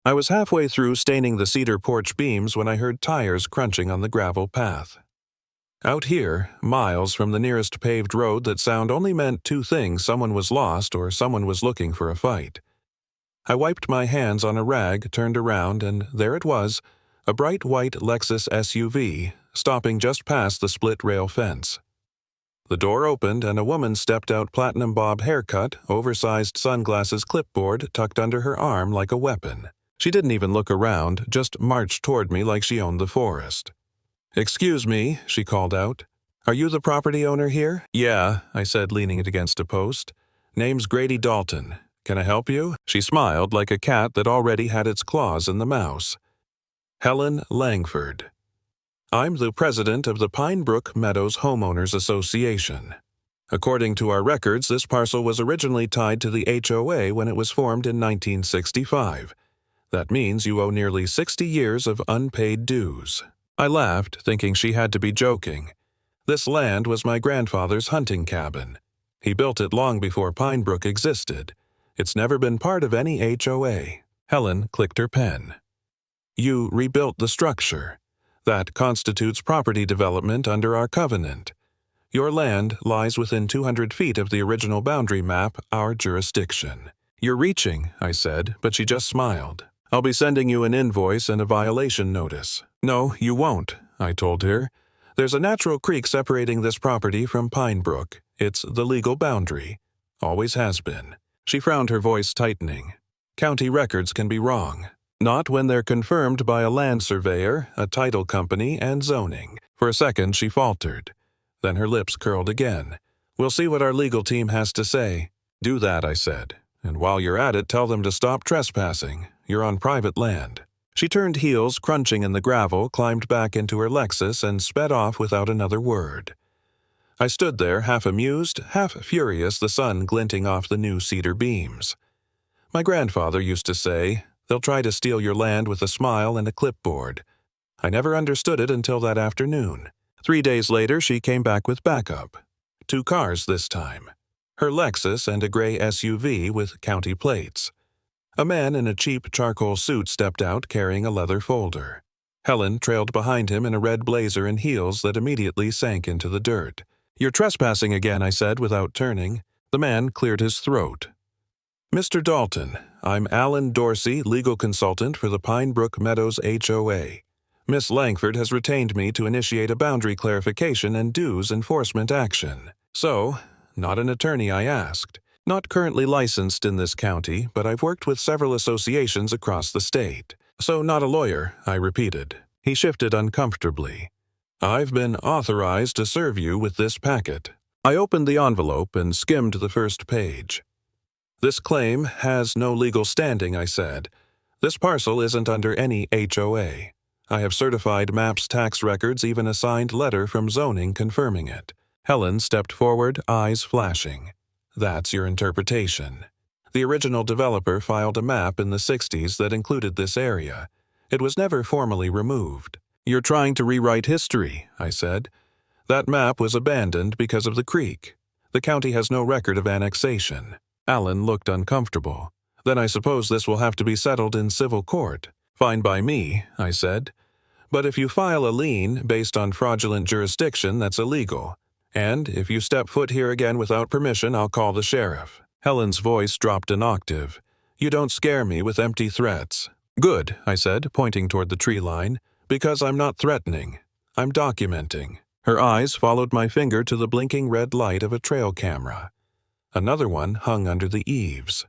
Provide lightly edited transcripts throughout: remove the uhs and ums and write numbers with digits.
I was halfway through staining the cedar porch beams when I heard tires crunching on the gravel path. Out here, miles from the nearest paved road, that sound only meant two things: someone was lost or someone was looking for a fight. I wiped my hands on a rag, turned around, and there it was, a bright white Lexus SUV, stopping just past the split-rail fence. The door opened and a woman stepped out, platinum bob haircut, oversized sunglasses, clipboard tucked under her arm like a weapon. She didn't even look around, just marched toward me like she owned the forest. "Excuse me," she called out. "Are you the property owner here?" "Yeah," I said, leaning it against a post. "Name's Grady Dalton. Can I help you?" She smiled like a cat that already had its claws in the mouse. "Helen Langford. I'm the president of the Pine Brook Meadows Homeowners Association. According to our records, this parcel was originally tied to the HOA when it was formed in 1965. That means you owe nearly 60 years of unpaid dues." I laughed, thinking she had to be joking. This land was my grandfather's hunting cabin. He built it long before Pine Brook existed. It's never been part of any HOA. Helen clicked her pen. "You rebuilt the structure. That constitutes property development under our covenant. Your land lies within 200 feet of the original boundary map, our jurisdiction." "You're reaching," I said, but she just smiled. "I'll be sending you an invoice and a violation notice." "No, you won't," I told her. "There's a natural creek separating this property from Pine Brook. It's the legal boundary. Always has been." She frowned, her voice tightening. "County records can be wrong. Not when they're confirmed by a land surveyor, a title company, and zoning." For a second she faltered. Then her lips curled again. "We'll see what our legal team has to say." "Do that," I said. "And while you're at it, tell them to stop trespassing. You're on private land." She turned heels, crunching in the gravel, climbed back into her Lexus, and sped off without another word. I stood there, half amused, half furious, the sun glinting off the new cedar beams. My grandfather used to say, "They'll try to steal your land with a smile and a clipboard." I never understood it until that afternoon. 3 days later, she came back with backup. 2 cars this time. Her Lexus and a gray SUV with county plates. A man in a cheap charcoal suit stepped out carrying a leather folder. Helen trailed behind him in a red blazer and heels that immediately sank into the dirt. "You're trespassing again," I said without turning. The man cleared his throat. "Mr. Dalton, I'm Alan Dorsey, legal consultant for the Pine Brook Meadows HOA. Miss Langford has retained me to initiate a boundary clarification and dues enforcement action." "So, not an attorney?" I asked. "Not currently licensed in this county, but I've worked with several associations across the state." "So not a lawyer," I repeated. He shifted uncomfortably. "I've been authorized to serve you with this packet." I opened the envelope and skimmed the first page. "This claim has no legal standing," I said. "This parcel isn't under any HOA. I have certified maps, tax records, even a signed letter from zoning confirming it." Helen stepped forward, eyes flashing. "That's your interpretation. The original developer filed a map in the 60s that included this area. It was never formally removed." "You're trying to rewrite history," I said. "That map was abandoned because of the creek. The county has no record of annexation." Alan looked uncomfortable. "Then I suppose this will have to be settled in civil court." "Fine by me," I said. "But if you file a lien based on fraudulent jurisdiction, that's illegal. And if you step foot here again without permission, I'll call the sheriff." Helen's voice dropped an octave. "You don't scare me with empty threats." "Good," I said, pointing toward the tree line, "because I'm not threatening. I'm documenting." Her eyes followed my finger to the blinking red light of a trail camera. Another one hung under the eaves.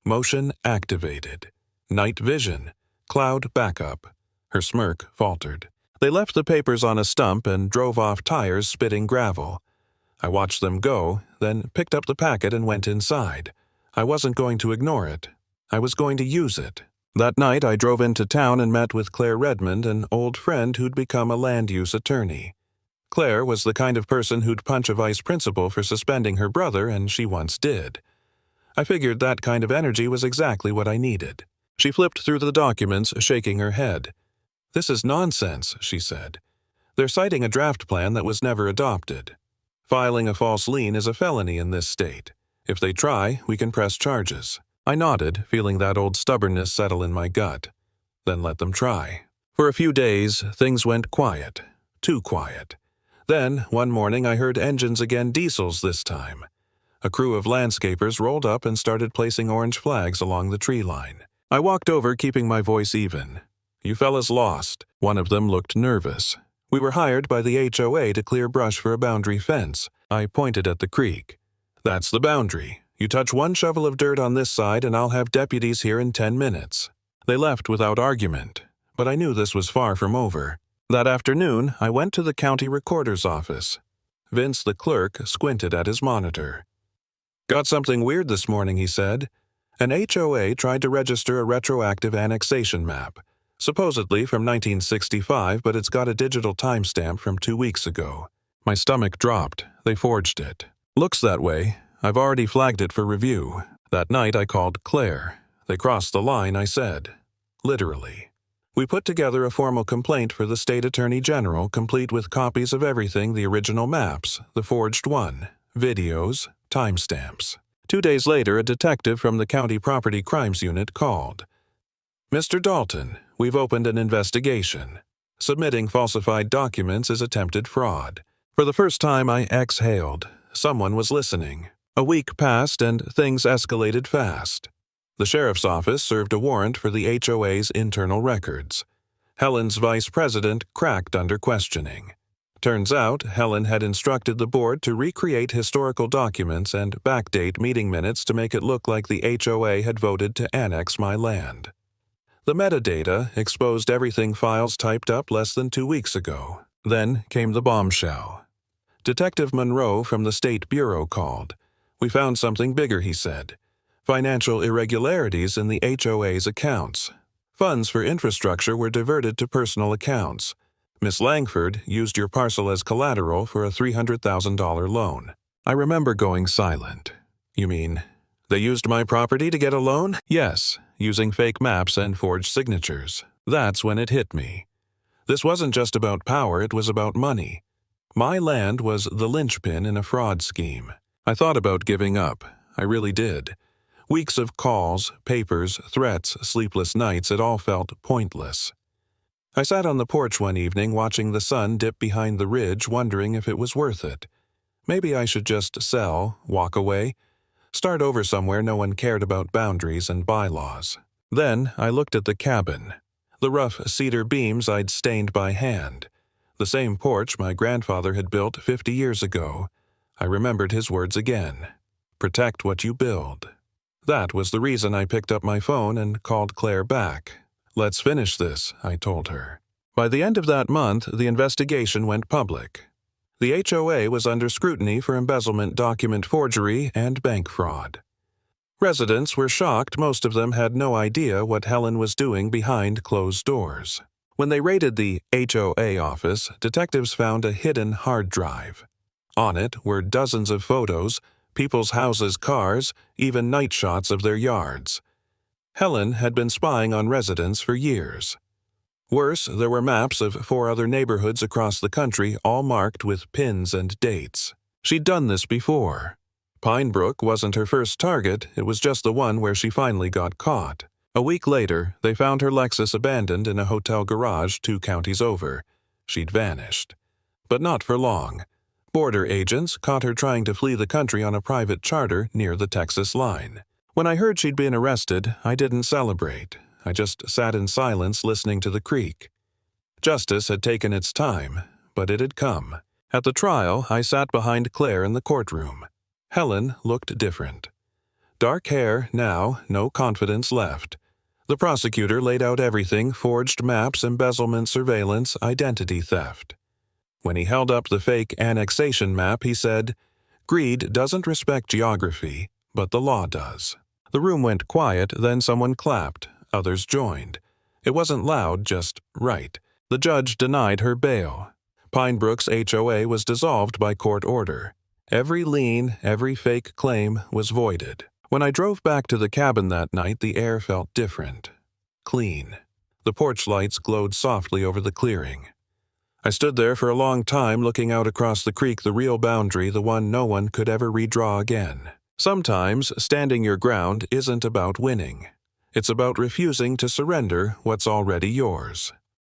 Motion activated. Night vision. Cloud backup. Her smirk faltered. They left the papers on a stump and drove off, tires spitting gravel. I watched them go, then picked up the packet and went inside. I wasn't going to ignore it. I was going to use it. That night I drove into town and met with Claire Redmond, an old friend who'd become a land use attorney. Claire was the kind of person who'd punch a vice principal for suspending her brother, and she once did. I figured that kind of energy was exactly what I needed. She flipped through the documents, shaking her head. "This is nonsense," she said. "They're citing a draft plan that was never adopted. Filing a false lien is a felony in this state. If they try, we can press charges." I nodded, feeling that old stubbornness settle in my gut, then let them try. For a few days, things went quiet. Too quiet. Then, one morning I heard engines again, diesels this time. A crew of landscapers rolled up and started placing orange flags along the tree line. I walked over, keeping my voice even. "You fellas lost." One of them looked nervous. "We were hired by the HOA to clear brush for a boundary fence." I pointed at the creek. "That's the boundary. You touch one shovel of dirt on this side and I'll have deputies here in 10 minutes. They left without argument, but I knew this was far from over. That afternoon, I went to the county recorder's office. Vince, the clerk, squinted at his monitor. "Got something weird this morning," he said. "An HOA tried to register a retroactive annexation map, supposedly from 1965, but it's got a digital timestamp from 2 weeks ago." My stomach dropped. They forged it. "Looks that way. I've already flagged it for review." That night I called Claire. "They crossed the line," I said. Literally. We put together a formal complaint for the state attorney general, complete with copies of everything: the original maps, the forged one, videos, timestamps. 2 days later, a detective from the County Property Crimes Unit called. "Mr. Dalton, we've opened an investigation. Submitting falsified documents is attempted fraud." For the first time, I exhaled. Someone was listening. A week passed and things escalated fast. The sheriff's office served a warrant for the HOA's internal records. Helen's vice president cracked under questioning. Turns out, Helen had instructed the board to recreate historical documents and backdate meeting minutes to make it look like the HOA had voted to annex my land. The metadata exposed everything files typed up less than 2 weeks ago. Then came the bombshell. Detective Monroe from the State Bureau called. "We found something bigger," he said. "Financial irregularities in the HOA's accounts. Funds for infrastructure were diverted to personal accounts. Miss Langford used your parcel as collateral for a $300,000 loan." I remember going silent. "You mean they used my property to get a loan?" "Yes, using fake maps and forged signatures." That's when it hit me. This wasn't just about power, it was about money. My land was the linchpin in a fraud scheme. I thought about giving up. I really did. Weeks of calls, papers, threats, sleepless nights, it all felt pointless. I sat on the porch one evening watching the sun dip behind the ridge, wondering if it was worth it. Maybe I should just sell, walk away, start over somewhere no one cared about boundaries and bylaws. Then I looked at the cabin. The rough cedar beams I'd stained by hand. The same porch my grandfather had built 50 years ago. I remembered his words again. "Protect what you build." That was the reason I picked up my phone and called Claire back. "Let's finish this," I told her. By the end of that month, the investigation went public. The HOA was under scrutiny for embezzlement, document forgery, and bank fraud. Residents were shocked. Most of them had no idea what Helen was doing behind closed doors. When they raided the HOA office, detectives found a hidden hard drive. On it were dozens of photos, people's houses, cars, even night shots of their yards. Helen had been spying on residents for years. Worse, there were maps of 4 other neighborhoods across the country, all marked with pins and dates. She'd done this before. Pine Brook wasn't her first target, it was just the one where she finally got caught. A week later, they found her Lexus abandoned in a hotel garage 2 counties over. She'd vanished. But not for long. Border agents caught her trying to flee the country on a private charter near the Texas line. When I heard she'd been arrested, I didn't celebrate. I just sat in silence listening to the creak. Justice had taken its time, but it had come. At the trial, I sat behind Claire in the courtroom. Helen looked different. Dark hair now, no confidence left. The prosecutor laid out everything: forged maps, embezzlement, surveillance, identity theft. When he held up the fake annexation map, he said, "Greed doesn't respect geography, but the law does." The room went quiet, then someone clapped. Others joined. It wasn't loud, just right. The judge denied her bail. Pine Brook's HOA was dissolved by court order. Every lien, every fake claim was voided. When I drove back to the cabin that night, the air felt different. Clean. The porch lights glowed softly over the clearing. I stood there for a long time looking out across the creek, the real boundary, the one no one could ever redraw again. Sometimes standing your ground isn't about winning. It's about refusing to surrender what's already yours.